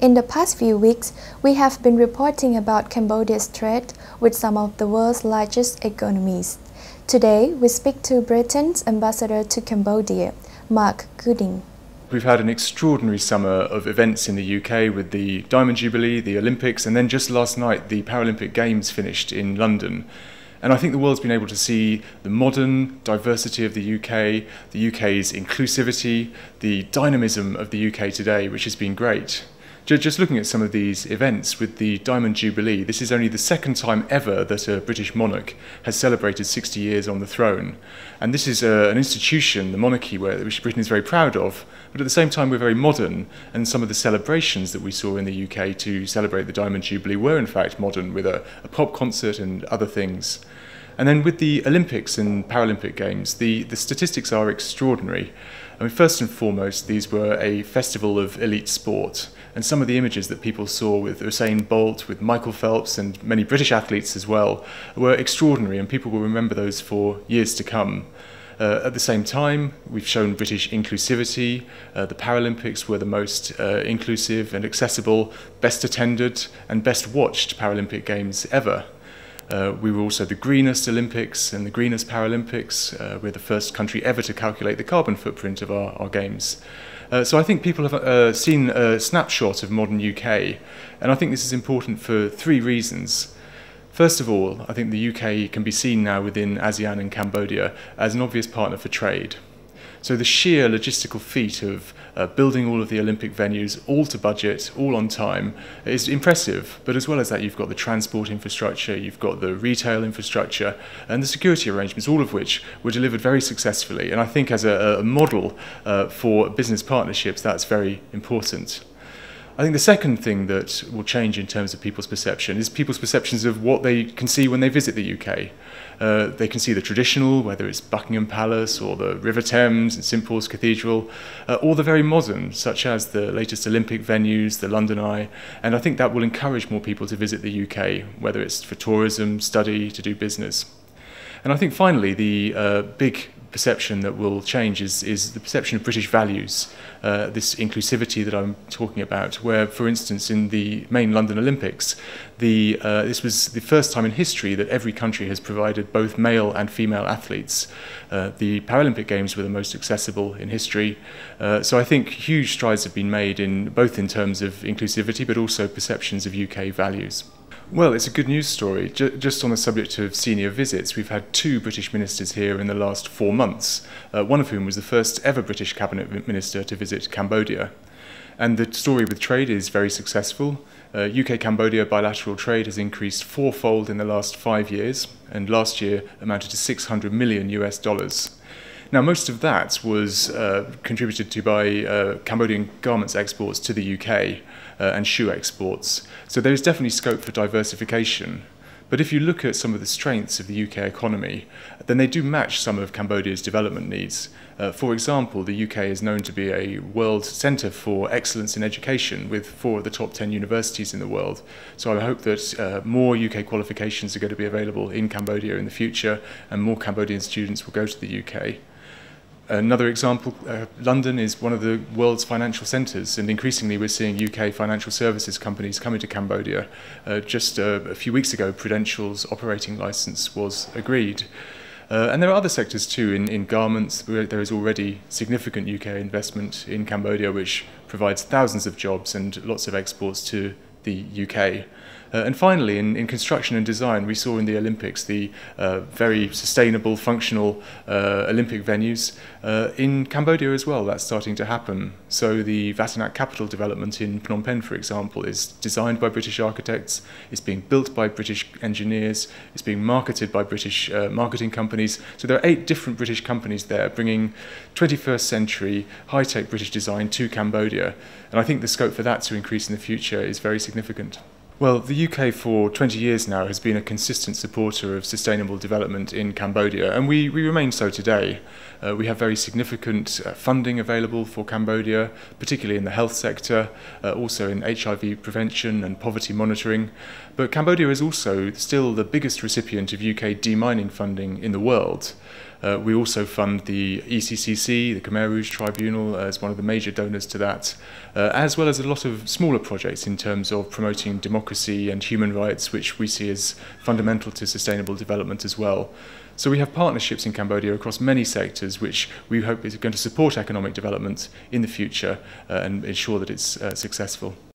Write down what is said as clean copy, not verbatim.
In the past few weeks, we have been reporting about Cambodia's trade with some of the world's largest economies. Today, we speak to Britain's ambassador to Cambodia, Mark Gooding. We've had an extraordinary summer of events in the UK with the Diamond Jubilee, the Olympics, and then just last night the Paralympic Games finished in London. And I think the world's been able to see the modern diversity of the UK's inclusivity, the dynamism of the UK today, which has been great. Just looking at some of these events with the Diamond Jubilee, this is only the second time ever that a British monarch has celebrated 60 years on the throne. And this is an institution, the monarchy, which Britain is very proud of, but at the same time we're very modern, and some of the celebrations that we saw in the UK to celebrate the Diamond Jubilee were in fact modern, with a pop concert and other things. And then with the Olympics and Paralympic Games, the statistics are extraordinary. I mean, first and foremost, these were a festival of elite sport. And some of the images that people saw with Usain Bolt, with Michael Phelps and many British athletes as well, were extraordinary, and people will remember those for years to come. At the same time, we've shown British inclusivity. The Paralympics were the most inclusive and accessible, best attended and best watched Paralympic Games ever. We were also the greenest Olympics and the greenest Paralympics. We're the first country ever to calculate the carbon footprint of our games. So I think people have seen a snapshot of modern UK, and I think this is important for three reasons. First of all, I think the UK can be seen now within ASEAN and Cambodia as an obvious partner for trade. So the sheer logistical feat of building all of the Olympic venues, all to budget, all on time, is impressive. But as well as that, you've got the transport infrastructure, you've got the retail infrastructure, and the security arrangements, all of which were delivered very successfully. And I think as a model for business partnerships, that's very important. I think the second thing that will change in terms of people's perception is people's perceptions of what they can see when they visit the UK. They can see the traditional, whether it's Buckingham Palace or the River Thames and St Paul's Cathedral, or the very modern, such as the latest Olympic venues, the London Eye, and I think that will encourage more people to visit the UK, whether it's for tourism, study, to do business. And I think finally the big perception that will change is the perception of British values, this inclusivity that I'm talking about, where, for instance, in the main London Olympics, this was the first time in history that every country has provided both male and female athletes. The Paralympic Games were the most accessible in history, so I think huge strides have been made both in terms of inclusivity but also perceptions of UK values. Well, it's a good news story. Just on the subject of senior visits, we've had 2 British ministers here in the last 4 months, one of whom was the first ever British cabinet minister to visit Cambodia. And the story with trade is very successful. UK-Cambodia bilateral trade has increased 4-fold in the last 5 years, and last year amounted to $600 million US. Now, most of that was contributed to by Cambodian garments exports to the UK and shoe exports. So there is definitely scope for diversification. But if you look at some of the strengths of the UK economy, then they do match some of Cambodia's development needs. For example, the UK is known to be a world centre for excellence in education, with 4 of the top 10 universities in the world. So I hope that more UK qualifications are going to be available in Cambodia in the future, and more Cambodian students will go to the UK. Another example, London is one of the world's financial centres, and increasingly we're seeing UK financial services companies coming to Cambodia. Just a few weeks ago, Prudential's operating licence was agreed. And there are other sectors too, in garments. There is already significant UK investment in Cambodia, which provides thousands of jobs and lots of exports to the UK. And finally, in construction and design, we saw in the Olympics the very sustainable, functional Olympic venues. In Cambodia as well, that's starting to happen. So the Vatanak Capital development in Phnom Penh, for example, is designed by British architects, it's being built by British engineers, it's being marketed by British marketing companies. So there are 8 different British companies there bringing 21st century high-tech British design to Cambodia. And I think the scope for that to increase in the future is very significant. Well, the UK for 20 years now has been a consistent supporter of sustainable development in Cambodia, and we remain so today. We have very significant funding available for Cambodia, particularly in the health sector, also in HIV prevention and poverty monitoring. But Cambodia is also still the biggest recipient of UK demining funding in the world. We also fund the ECCC, the Khmer Rouge Tribunal, as one of the major donors to that, as well as a lot of smaller projects in terms of promoting democracy and human rights, which we see as fundamental to sustainable development as well. So we have partnerships in Cambodia across many sectors, which we hope is going to support economic development in the future and ensure that it's successful.